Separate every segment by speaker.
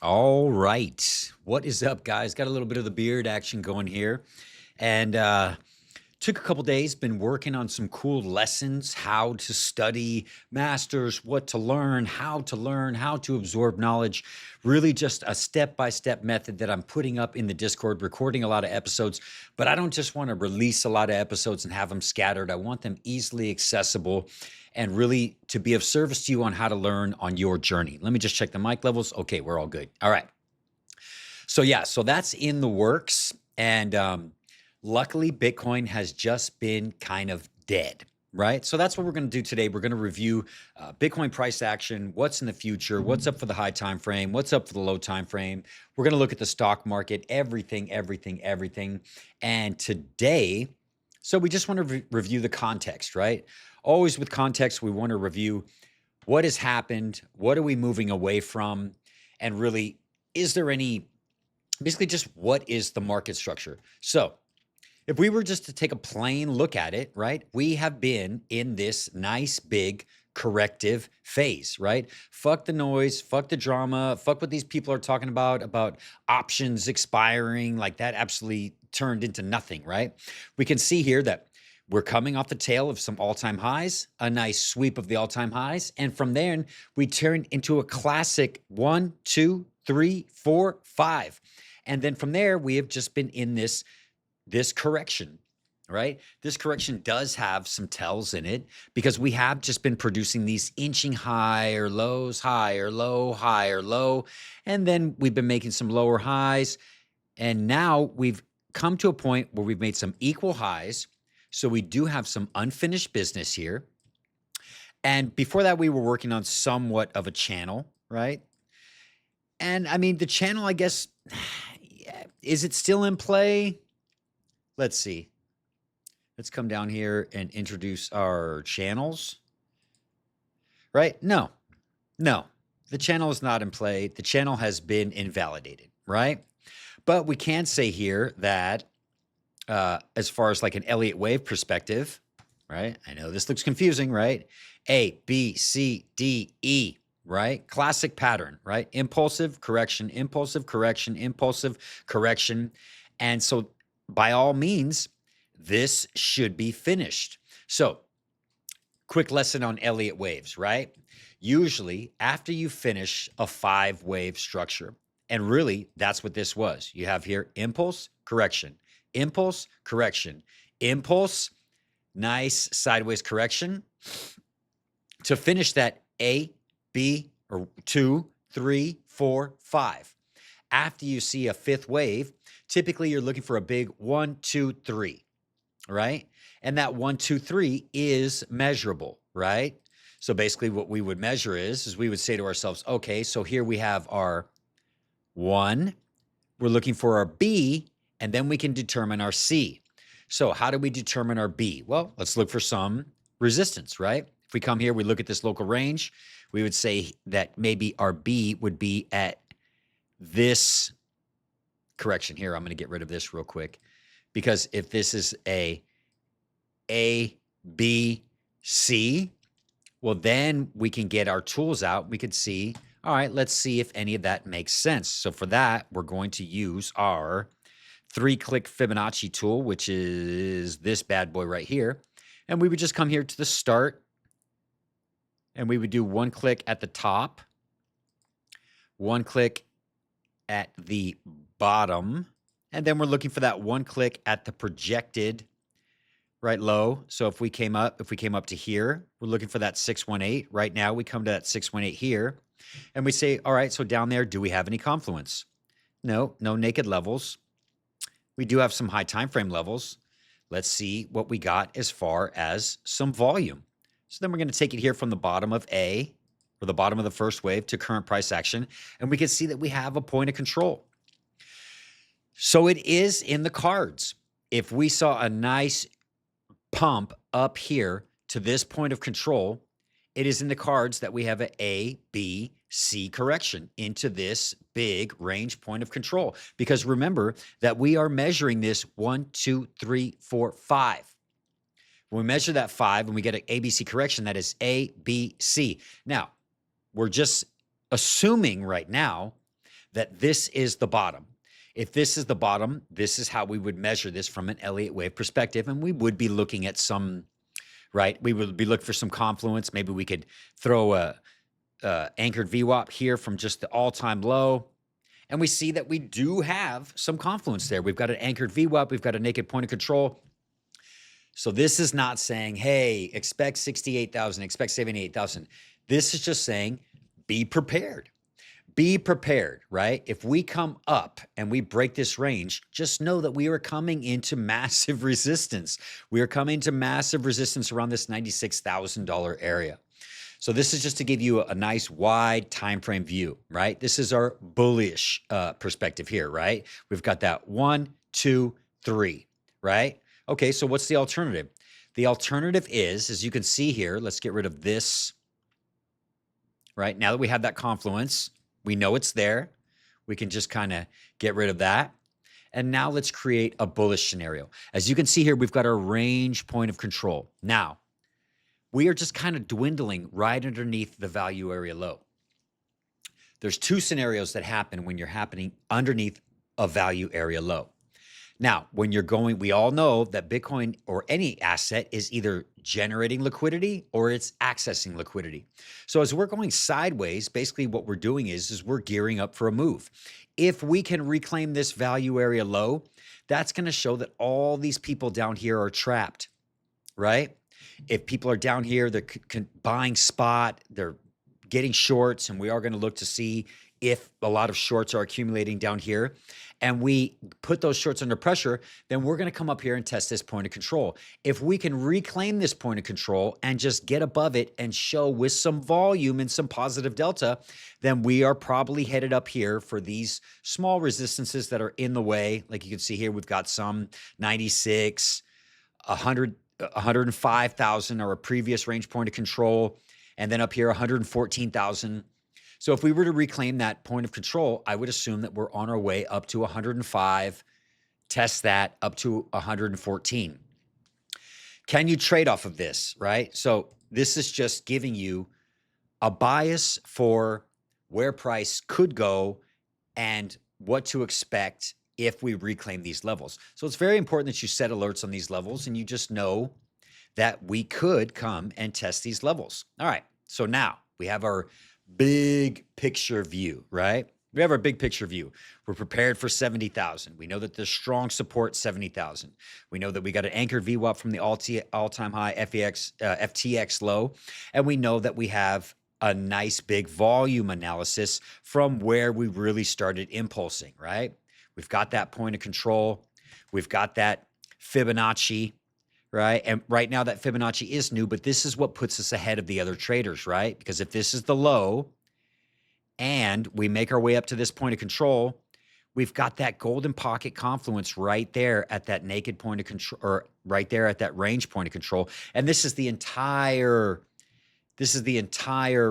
Speaker 1: All right. What is up, guys? Got a little bit of the beard action going here. And took a couple days, been working on some cool lessons, how to study masters, what to learn, how to absorb knowledge. Really just a step-by-step method that I'm putting up in the Discord, recording a lot of episodes. But I don't just want to release a lot of episodes and have them scattered. I want them easily accessible and really to be of service to you on how to learn on your journey. Let me just check the mic levels. Okay, we're all good. All right. So that's in the works. And luckily, Bitcoin has just been kind of dead, right? So that's what we're going to do today. We're going to review Bitcoin price action, what's in the future, what's up for the high time frame, what's up for the low time frame. We're going to look at the stock market, everything. And today, so we just want to review the context, right? Always with context, we want to review what has happened, what are we moving away from, and really, is there any, basically just what is the market structure? So if we were just to take a plain look at it, right, we have been in this nice big corrective phase, right? Fuck the noise, fuck the drama, fuck what these people are talking about options expiring, like that absolutely turned into nothing, right? We can see here that we're coming off the tail of some all-time highs, a nice sweep of the all-time highs. And from there, we turn into a classic 1, 2, 3, 4, 5. And then from there, we have just been in this correction, right? This correction does have some tells in it because we have just been producing these inching higher lows, higher low, higher low. And then we've been making some lower highs. And now we've come to a point where we've made some equal highs. So we do have some unfinished business here. And before that, we were working on somewhat of a channel, right? And I mean, the channel, I guess, is it still in play? Let's see. Let's come down here and introduce our channels, right? No. The channel is not in play. The channel has been invalidated, right? But we can say here that as far as like an Elliott wave perspective, right? I know this looks confusing, right? A, B, C, D, E, right? Classic pattern, right? Impulsive correction, impulsive correction, impulsive correction. And so by all means, this should be finished. So quick lesson on Elliott waves, right? Usually after you finish a 5-wave structure, and really that's what this was. You have here impulse, correction, impulse, correction, impulse, nice sideways correction. To finish that A, B, or 2, 3, 4, 5. After you see a 5th wave, typically you're looking for a big 1, 2, 3, right? And that 1, 2, 3 is measurable, right? So basically what we would measure is we would say to ourselves, okay, so here we have our 1, we're looking for our B, and then we can determine our C. So how do we determine our B? Well, let's look for some resistance, right? If we come here, we look at this local range, we would say that maybe our B would be at this correction here. I'm going to get rid of this real quick because if this is a B, C, well, then we can get our tools out. We could see, all right, let's see if any of that makes sense. So for that, we're going to use our 3-click Fibonacci tool, which is this bad boy right here. And we would just come here to the start and we would do 1 click at the top, 1 click at the bottom, and then we're looking for that 1 click at the projected right low. So if we came up to here, we're looking for that 618. Right now we come to that 618 here and we say, all right, so down there, do we have any confluence? No naked levels. We do have some high time frame levels. Let's see what we got as far as some volume. So then we're going to take it here from the bottom of A, or the bottom of the first wave, to current price action, and we can see that we have a point of control. So it is in the cards. If we saw a nice pump up here to this point of control, it is in the cards that we have an A, B, C correction into this big range point of control. Because remember that we are measuring this 1, 2, 3, 4, 5. When we measure that 5 and we get an ABC correction, that is A, B, C. Now, we're just assuming right now that this is the bottom. If this is the bottom, this is how we would measure this from an Elliott wave perspective. And we would be looking at some, right? We would be looking for some confluence. Maybe we could throw a anchored VWAP here from just the all-time low. And we see that we do have some confluence there. We've got an anchored VWAP. We've got a naked point of control. So this is not saying, hey, expect 68,000, expect 78,000. This is just saying, be prepared. Be prepared, right? If we come up and we break this range, just know that we are coming into massive resistance. We are coming to massive resistance around this $96,000 area. So this is just to give you a nice wide time frame view, right? This is our bullish perspective here, right? We've got that 1, 2, 3, right? Okay, so what's the alternative? The alternative is, as you can see here, let's get rid of this, right? Now that we have that confluence, we know it's there. We can just kind of get rid of that. And now let's create a bullish scenario. As you can see here, we've got our range point of control. Now, we are just kind of dwindling right underneath the value area low. There's two scenarios that happen when you're happening underneath a value area low. Now, when you're going, we all know that Bitcoin or any asset is either generating liquidity or it's accessing liquidity. So as we're going sideways, basically what we're doing is we're gearing up for a move. If we can reclaim this value area low, that's going to show that all these people down here are trapped, right? If people are down here, they're buying spot, they're getting shorts, and we are going to look to see if a lot of shorts are accumulating down here, and we put those shorts under pressure, then we're going to come up here and test this point of control. If we can reclaim this point of control and just get above it and show with some volume and some positive delta, then we are probably headed up here for these small resistances that are in the way. Like you can see here, we've got some 96, 100, 105,000 are a previous range point of control, and then up here 114,000. So if we were to reclaim that point of control, I would assume that we're on our way up to 105, test that up to 114. Can you trade off of this, right? So this is just giving you a bias for where price could go and what to expect if we reclaim these levels. So it's very important that you set alerts on these levels and you just know that we could come and test these levels. All right, so now we have our big picture view, right? We have our big picture view. We're prepared for 70,000. We know that there's strong support 70,000. We know that we got an anchored VWAP from the all-time high FTX low, and we know that we have a nice big volume analysis from where we really started impulsing, right? We've got that point of control. We've got that Fibonacci, right? And right now that Fibonacci is new, but this is what puts us ahead of the other traders, right? Because if this is the low and we make our way up to this point of control, we've got that golden pocket confluence right there at that naked point of control, or right there at that range point of control. And this is the entire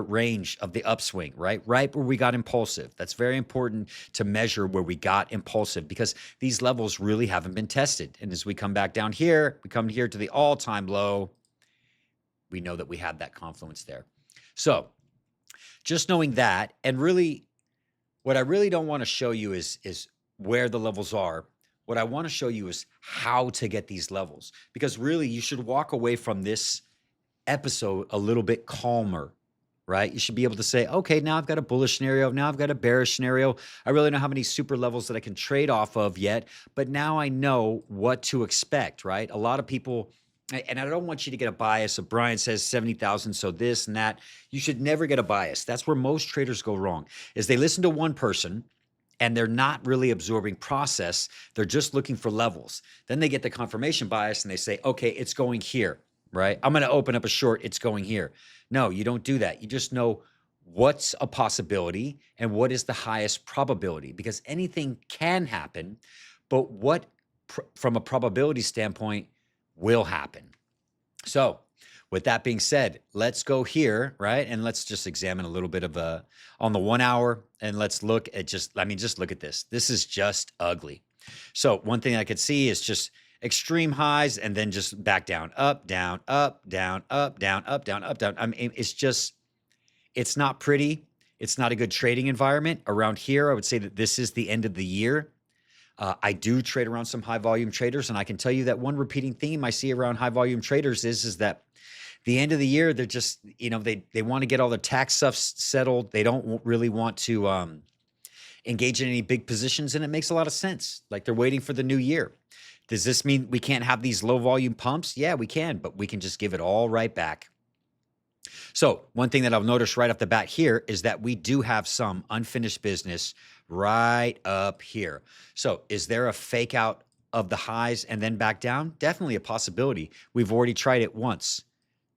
Speaker 1: range of the upswing, right? Right where we got impulsive. That's very important to measure where we got impulsive because these levels really haven't been tested. And as we come back down here, we come here to the all-time low, we know that we have that confluence there. So just knowing that, and really what I really don't want to show you is where the levels are. What I want to show you is how to get these levels, because really you should walk away from this episode a little bit calmer, right? You should be able to say, okay, now I've got a bullish scenario. Now I've got a bearish scenario. I really don't have any super levels that I can trade off of yet, but now I know what to expect, right? A lot of people, and I don't want you to get a bias of Brian says 70,000, so this and that. You should never get a bias. That's where most traders go wrong, is they listen to one person and they're not really absorbing process. They're just looking for levels. Then they get the confirmation bias and they say, okay, it's going here. Right? I'm going to open up a short. It's going here. No, you don't do that. You just know what's a possibility and what is the highest probability, because anything can happen, but what from a probability standpoint will happen. So with that being said, let's go here, right? And let's just examine a little bit of on the 1 hour, and let's look at just look at this. This is just ugly. So one thing I could see is just extreme highs and then just back down, up, down, up, down, up, down, up, down, up, down. I mean, it's not pretty. It's not a good trading environment. Around here, I would say that this is the end of the year. I do trade around some high volume traders, and I can tell you that one repeating theme I see around high volume traders is that the end of the year, they're just, they want to get all the tax stuff settled. They don't really want to engage in any big positions, and it makes a lot of sense. Like they're waiting for the new year. Does this mean we can't have these low volume pumps? Yeah, we can, but we can just give it all right back. So one thing that I'll notice right off the bat here is that we do have some unfinished business right up here. So is there a fake out of the highs and then back down? Definitely a possibility. We've already tried it once,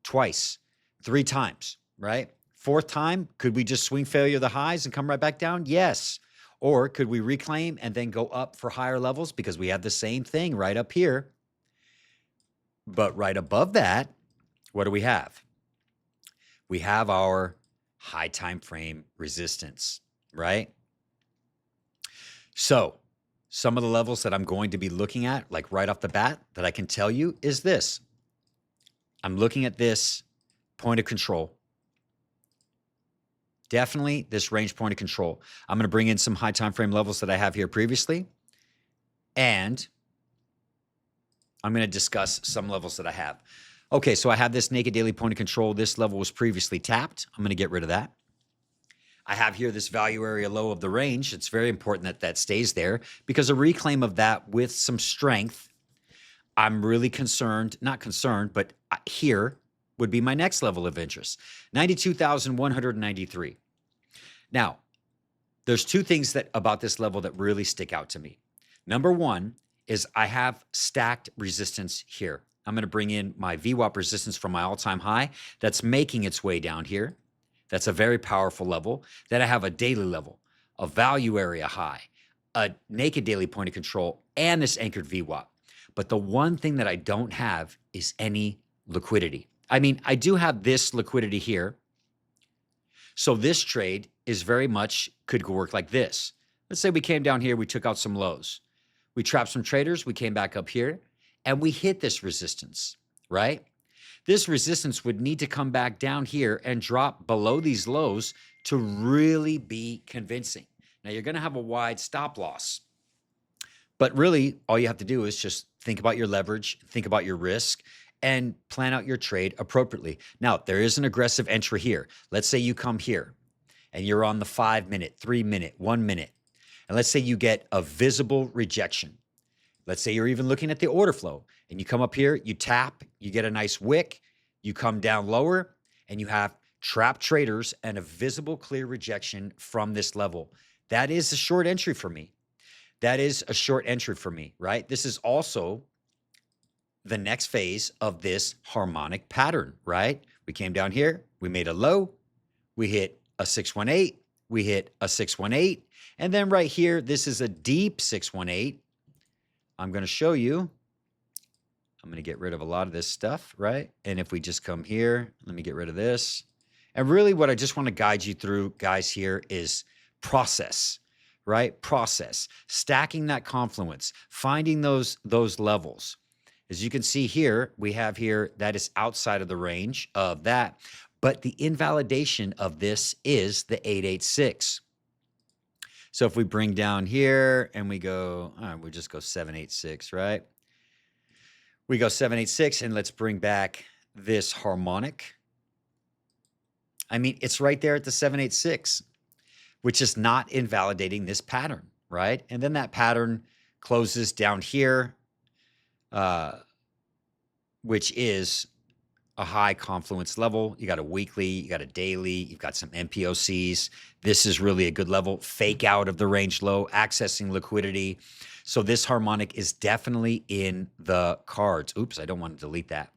Speaker 1: twice, 3 times, right? 4th time, could we just swing failure the highs and come right back down? Yes. Or could we reclaim and then go up for higher levels because we have the same thing right up here? But right above that, what do we have? We have our high time frame resistance, right? So some of the levels that I'm going to be looking at, like right off the bat, that I can tell you is this. I'm looking at this point of control. Definitely this range point of control. I'm going to bring in some high time frame levels that I have here previously, and I'm going to discuss some levels that I have. Okay, so I have this naked daily point of control. This level was previously tapped. I'm going to get rid of that. I have here this value area low of the range. It's very important that that stays there because a reclaim of that with some strength, I'm really concerned, not concerned, but here would be my next level of interest, 92,193. Now, there's 2 things about this level that really stick out to me. Number 1 is I have stacked resistance here. I'm going to bring in my VWAP resistance from my all-time high that's making its way down here. That's a very powerful level. Then I have a daily level, a value area high, a naked daily point of control, and this anchored VWAP. But the one thing that I don't have is any liquidity. I mean, I do have this liquidity here. So this trade is very much could work like this. Let's say we came down here, we took out some lows. We trapped some traders, we came back up here, and we hit this resistance, right? This resistance would need to come back down here and drop below these lows to really be convincing. Now, you're going to have a wide stop loss. But really, all you have to do is just think about your leverage, think about your risk, and plan out your trade appropriately. Now, there is an aggressive entry here. Let's say you come here, and you're on the 5-minute, 3-minute, 1-minute. And let's say you get a visible rejection. Let's say you're even looking at the order flow and you come up here, you tap, you get a nice wick, you come down lower, and you have trapped traders and a visible clear rejection from this level. That is a short entry for me. That is a short entry for me, right? This is also the next phase of this harmonic pattern, right? We came down here, we made a low, we hit a 618, we hit a 618, and then right here, this is a deep 618. I'm going to show you. I'm going to get rid of a lot of this stuff, right? And if we just come here, let me get rid of this. And really what I just want to guide you through, guys, here is process, right? Process, stacking that confluence, finding those levels. As you can see here, we have here that is outside of the range of that, but the invalidation of this is the 886. So if we bring down here and we go, all right, we just go 786, right? We go 786 and let's bring back this harmonic. I mean, it's right there at the 786, which is not invalidating this pattern, right? And then that pattern closes down here, which is a high confluence level. You got a weekly, you got a daily, you've got some MPOCs. This is really a good level. Fake out of the range low, accessing liquidity. So this harmonic is definitely in the cards. Oops, I don't want to delete that.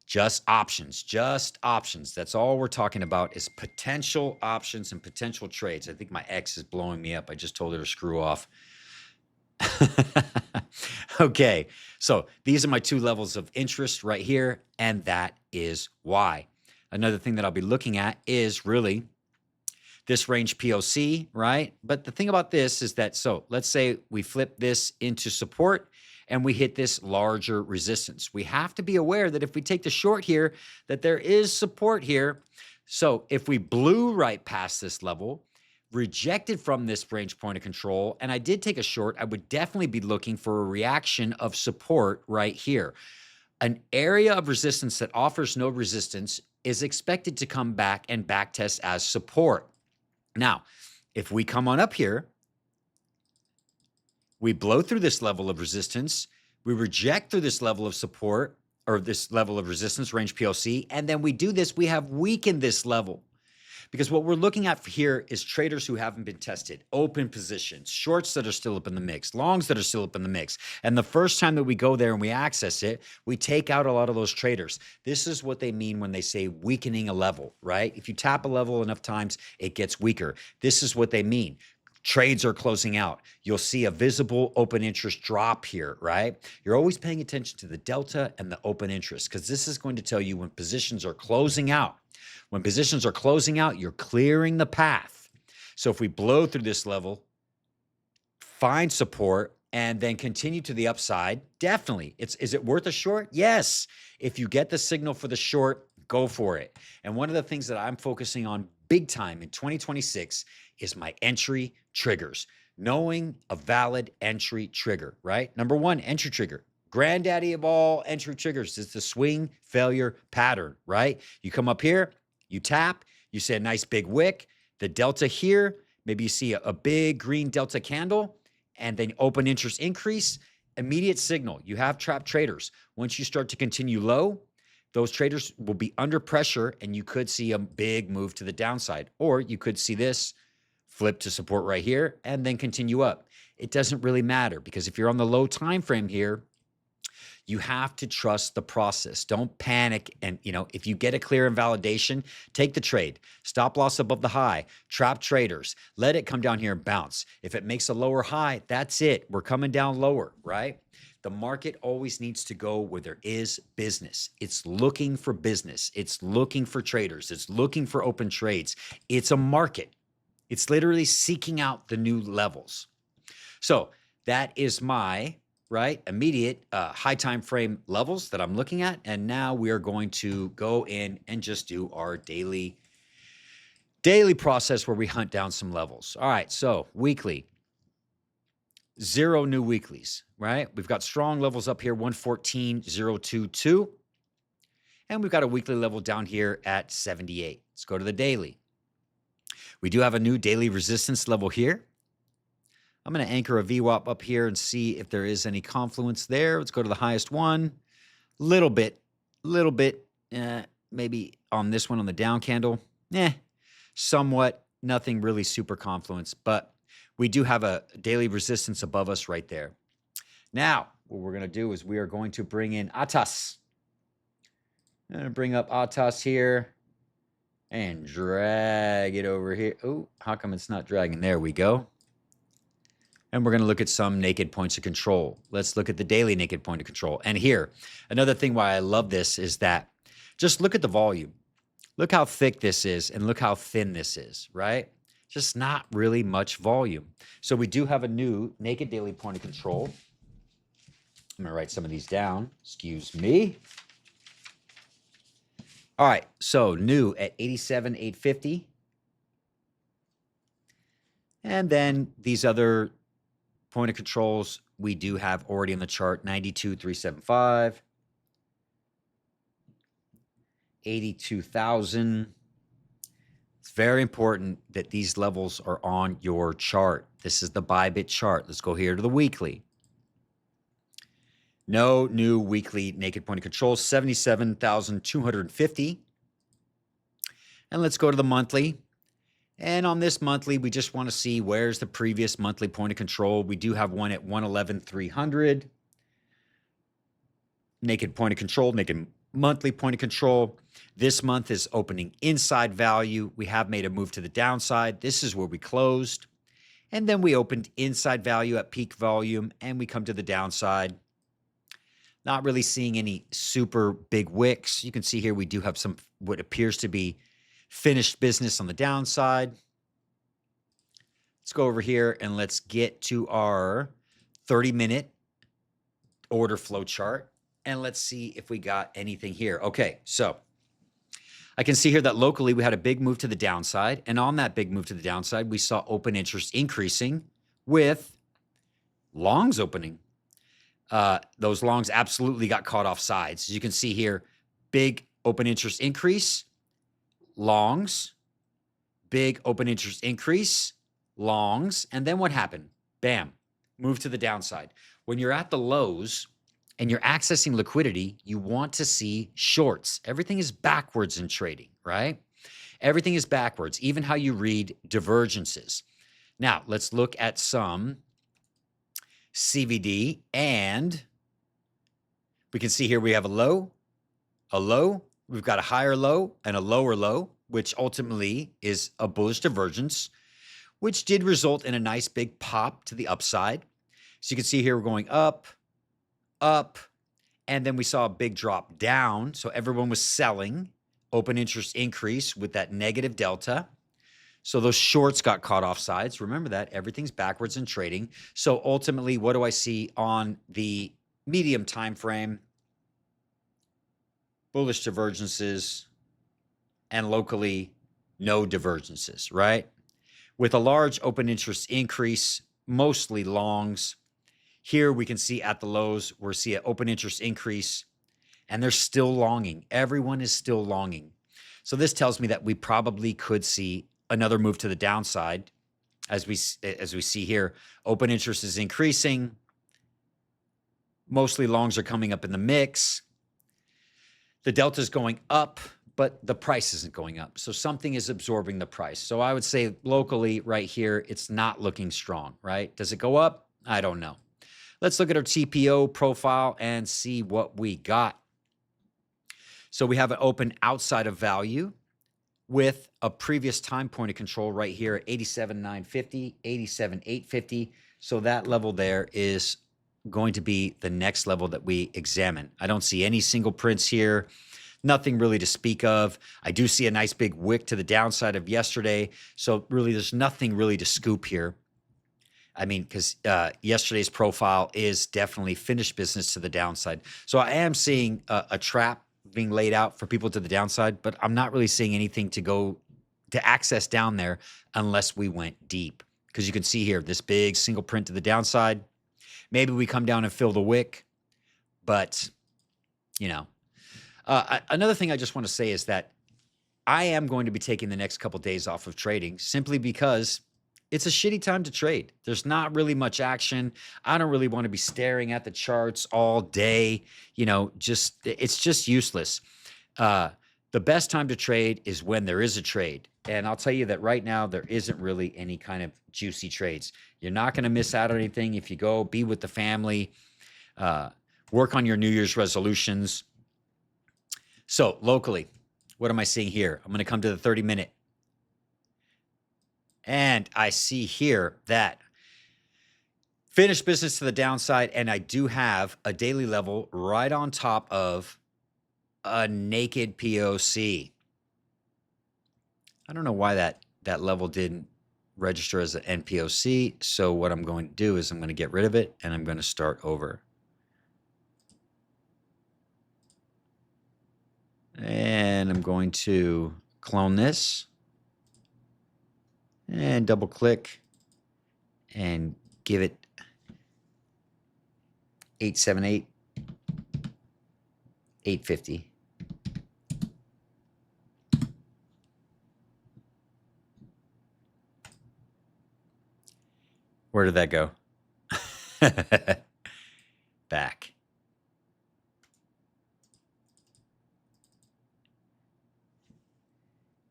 Speaker 1: Just options, just options. That's all we're talking about is potential options and potential trades. I think my ex is blowing me up. I just told her to screw off. Okay, so these are my 2 levels of interest right here, and that is why. Another thing that I'll be looking at is really this range POC, right? But the thing about this is that, so let's say we flip this into support and we hit this larger resistance. We have to be aware that if we take the short here, that there is support here. So if we blew right past this level, rejected from this range point of control, and I did take a short, I would definitely be looking for a reaction of support right here. An area of resistance that offers no resistance is expected to come back and backtest as support. Now, if we come on up here, we blow through this level of resistance, we reject through this level of support or this level of resistance, range PLC, and then we do this, we have weakened this level. Because what we're looking at here is traders who haven't been tested, open positions, shorts that are still up in the mix, longs that are still up in the mix. And the first time that we go there and we access it, we take out a lot of those traders. This is what they mean when they say weakening a level, right? If you tap a level enough times, it gets weaker. This is what they mean. Trades are closing out. You'll see a visible open interest drop here, right? You're always paying attention to the delta and the open interest because this is going to tell you when positions are closing out. When positions are closing out, you're clearing the path. So if we blow through this level, find support, and then continue to the upside, definitely. Is it worth a short? Yes. If you get the signal for the short, go for it. And one of the things that I'm focusing on big time in 2026 is my entry triggers. Knowing a valid entry trigger, right? Number one, entry trigger. Granddaddy of all entry triggers is the swing failure pattern, right? You come up here, you tap, you see a nice big wick, the delta here, maybe you see a big green delta candle, and then open interest increase, immediate signal. You have trapped traders. Once you start to continue low, those traders will be under pressure and you could see a big move to the downside, or you could see this flip to support right here and then continue up. It doesn't really matter because if you're on the low time frame here, you have to trust the process. Don't panic. And, if you get a clear invalidation, take the trade. Stop loss above the high. Trap traders. Let it come down here and bounce. If it makes a lower high, that's it. We're coming down lower, right? The market always needs to go where there is business. It's looking for business. It's looking for traders. It's looking for open trades. It's a market. It's literally seeking out the new levels. So that is my immediate high time frame levels that I'm looking at. And now we are going to go in and just do our daily process where we hunt down some levels. All right, so weekly, 0 new weeklies, right? We've got strong levels up here, 114,022. And we've got a weekly level down here at 78. Let's go to the daily. We do have a new daily resistance level here. I'm going to anchor a VWAP up here and see if there is any confluence there. Let's go to the highest one. Little bit, maybe on this one on the down candle. Somewhat, nothing really super confluence, but we do have a daily resistance above us right there. Now, what we're going to do is we are going to bring in ATAS. I'm going to bring up ATAS here and drag it over here. Oh, how come it's not dragging? There we go. And we're going to look at some naked points of control. Let's look at the daily naked point of control. And here, another thing why I love this is that just look at the volume. Look how thick this is and look how thin this is, right? Just not really much volume. So we do have a new naked daily point of control. I'm going to write some of these down. Excuse me. All right, so new at 87,850. And then these other point of controls we do have already on the chart, 92,375, 82,000. It's very important that these levels are on your chart. This is the Bybit chart. Let's go here to the weekly. No new weekly naked point of control, 77,250. And let's go to the monthly. And on this monthly, we just want to see where's the previous monthly point of control. We do have one at 111,300. Naked point of control, naked monthly point of control. This month is opening inside value. We have made a move to the downside. This is where we closed. And then we opened inside value at peak volume and we come to the downside. Not really seeing any super big wicks. You can see here we do have some what appears to be finished business on the downside. Let's go over here and let's get to our 30-minute order flow chart. And let's see if we got anything here. Okay, so I can see here that locally we had a big move to the downside. And on that big move to the downside, we saw open interest increasing with longs opening. Those longs absolutely got caught off sides. As you can see here, big open interest increase, longs, big open interest increase, longs. And then what happened? Bam, move to the downside. When you're at the lows and you're accessing liquidity, you want to see shorts. Everything is backwards in trading, right? Everything is backwards, even how you read divergences. Now, let's look at some CVD, and we can see here we have a low, we've got a higher low and a lower low, which ultimately is a bullish divergence, which did result in a nice big pop to the upside. So you can see here we're going up, up, and then we saw a big drop down. So everyone was selling, open interest increase with that negative delta. So those shorts got caught off sides. Remember that everything's backwards in trading. So ultimately, what do I see on the medium time frame? Bullish divergences, and locally no divergences, right? With a large open interest increase, mostly longs. Here we can see at the lows, we're seeing an open interest increase, and they're still longing. Everyone is still longing. So this tells me that we probably could see another move to the downside. As we see here, open interest is increasing. Mostly longs are coming up in the mix. The delta is going up, but the price isn't going up. So something is absorbing the price. So I would say locally right here, it's not looking strong, right? Does it go up? I don't know. Let's look at our TPO profile and see what we got. So we have an open outside of value with a previous time point of control right here at 87,950, 87,850. So that level there is going to be the next level that we examine. I don't see any single prints here. Nothing really to speak of. I do see a nice big wick to the downside of yesterday. So really, there's nothing really to scoop here. I mean, because yesterday's profile is definitely finished business to the downside. So I am seeing a trap being laid out for people to the downside, but I'm not really seeing anything to go to access down there unless we went deep. Because you can see here, this big single print to the downside. Maybe we come down and fill the wick, but, you know. Another thing I just want to say is that I am going to be taking the next couple of days off of trading simply because it's a shitty time to trade. There's not really much action. I don't really want to be staring at the charts all day. You know, it's just useless. The best time to trade is when there is a trade. And I'll tell you that right now, there isn't really any kind of juicy trades. You're not going to miss out on anything if you go be with the family, work on your New Year's resolutions. So locally, what am I seeing here? I'm going to come to the 30-minute. And I see here that finished business to the downside, and I do have a daily level right on top of a naked POC. I don't know why that level didn't register as an NPOC. So what I'm going to do is I'm going to get rid of it, and I'm going to start over. And I'm going to clone this and double click and give it 878, 850. Where did that go? Back.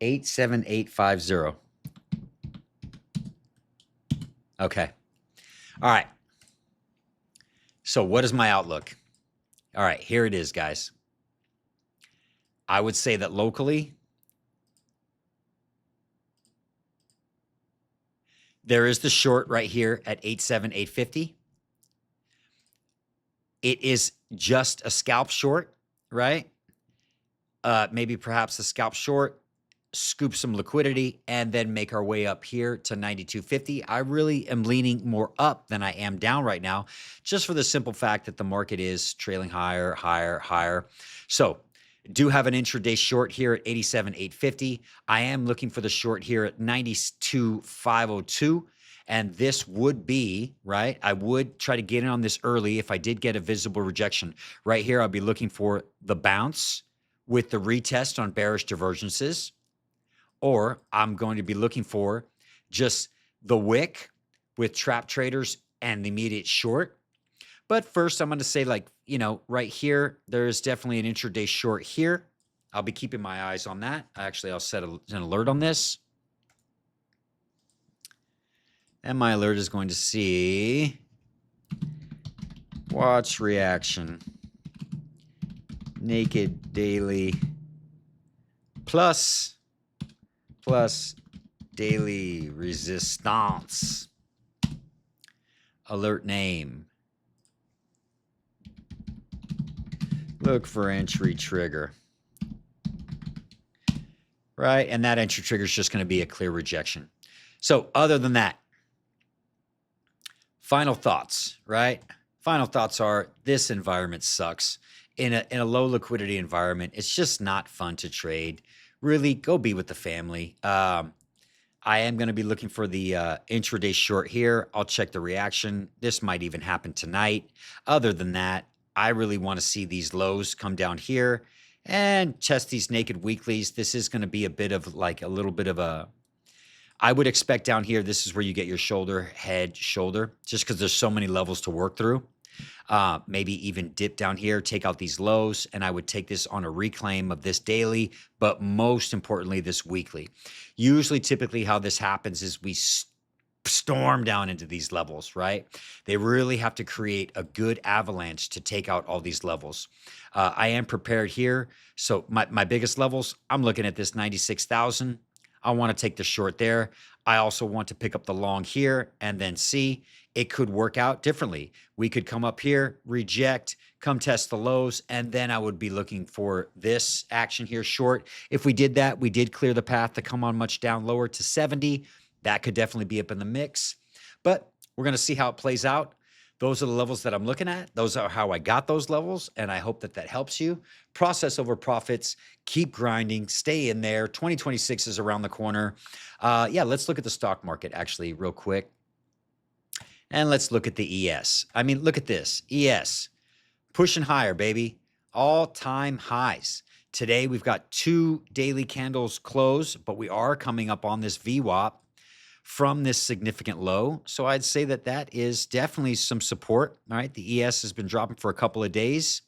Speaker 1: $87850. Okay. All right. So what is my outlook? All right, here it is, guys. I would say that locally, there is the short right here at 87850. It is just a scalp short, right? Maybe perhaps a scalp short, scoop some liquidity, and then make our way up here to 92.50. I really am leaning more up than I am down right now, just for the simple fact that the market is trailing higher, higher, higher. So Do have an intraday short here at 87,850. I am looking for the short here at 92,502. And this would be, right? I would try to get in on this early if I did get a visible rejection. Right here, I'll be looking for the bounce with the retest on bearish divergences, or I'm going to be looking for just the wick with trap traders and the immediate short. But first, I'm going to say, like, right here, there's definitely an intraday short here. I'll be keeping my eyes on that. Actually, I'll set an alert on this. And my alert is going to see watch reaction, naked daily plus daily resistance. Alert name. Look for entry trigger. Right? And that entry trigger is just going to be a clear rejection. So other than that, final thoughts, right? Final thoughts are this environment sucks. In a low liquidity environment, it's just not fun to trade. Really, go be with the family. I am going to be looking for the intraday short here. I'll check the reaction. This might even happen tonight. Other than that, I really want to see these lows come down here and test these naked weeklies. This is going to be a bit of like a little bit of a, I would expect down here, this is where you get your shoulder, head, shoulder, just because there's so many levels to work through. Maybe even dip down here, take out these lows, and I would take this on a reclaim of this daily, but most importantly, this weekly. Usually, typically how this happens is we storm down into these levels, right? They really have to create a good avalanche to take out all these levels. I am prepared here. So my biggest levels, I'm looking at this 96,000. I want to take the short there. I also want to pick up the long here and then see. It could work out differently. We could come up here, reject, come test the lows, and then I would be looking for this action here short. If we did that, we did clear the path to come on much down lower to 70. That could definitely be up in the mix. But we're going to see how it plays out. Those are the levels that I'm looking at. Those are how I got those levels, and I hope that that helps you. Process over profits. Keep grinding. Stay in there. 2026 is around the corner. Yeah, let's look at the stock market actually real quick. And let's look at the ES. I mean, look at this. ES, pushing higher, baby. All-time highs. Today, we've got 2 daily candles close, but we are coming up on this VWAP from this significant low. So I'd say that that is definitely some support. All right, the ES has been dropping for a couple of days.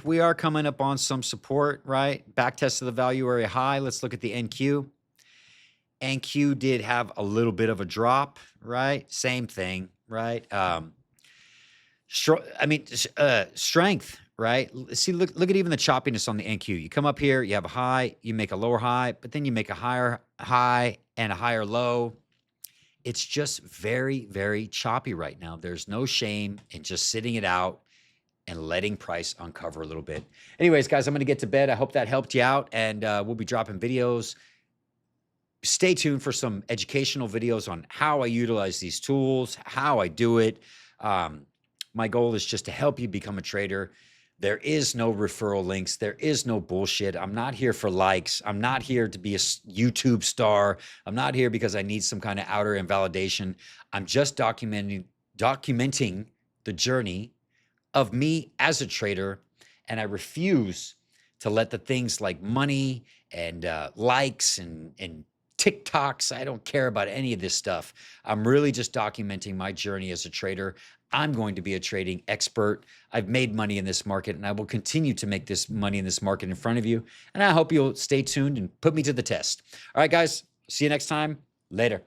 Speaker 1: We are coming up on some support, right? Back test of the value area high. Let's look at the NQ. NQ did have a little bit of a drop, right? Same thing, right? Strength, right? See, look at even the choppiness on the NQ. You come up here, you have a high, you make a lower high, but then you make a higher high and a higher low. It's just very, very choppy right now. There's no shame in just sitting it out and letting price uncover a little bit. Anyways, guys, I'm going to get to bed. I hope that helped you out, and we'll be dropping videos. Stay tuned for some educational videos on how I utilize these tools, how I do it. My goal is just to help you become a trader. There is no referral links. There is no bullshit. I'm not here for likes. I'm not here to be a YouTube star. I'm not here because I need some kind of outer invalidation. I'm just documenting the journey of me as a trader, and I refuse to let the things like money and likes and TikToks. I don't care about any of this stuff. I'm really just documenting my journey as a trader. I'm going to be a trading expert. I've made money in this market, and I will continue to make this money in this market in front of you. And I hope you'll stay tuned and put me to the test. All right, guys, see you next time. Later.